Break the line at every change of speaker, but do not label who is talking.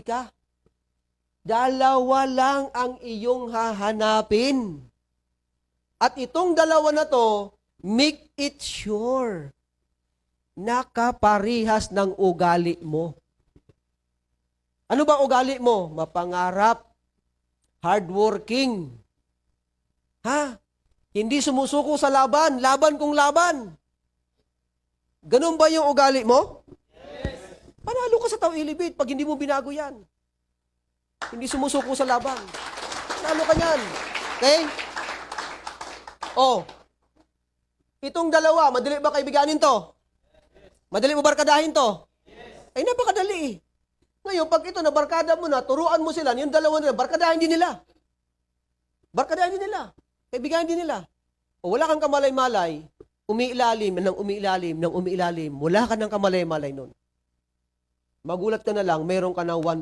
ka. Dalawa lang ang iyong hahanapin. At itong dalawa na to, make it sure. Nakaparihas ng ugali mo. Ano ba ugali mo? Mapangarap, hardworking. Ha? Hindi sumusuko sa laban, laban kung laban. Ganun ba yung ugali mo? Yes. Panalo ka sa tao-ilibid pag hindi mo binago yan. Hindi sumusuko sa laban. Panalo ka yan. Okay? Oh. Itong dalawa, madali ba kaibiganin to? Madali mo barkadahin to? Ay, napakadali. Ngayon, pag ito na barkada mo na, turuan mo sila, yung dalawa nila, barkadahin din nila. Barkadahin din nila. Kaibiganin din nila. O wala kang kamalay-malay, umiilalim, ng umiilalim, wala ka ng kamalay-malay nun. Magulat ka na lang, mayroon ka na 1%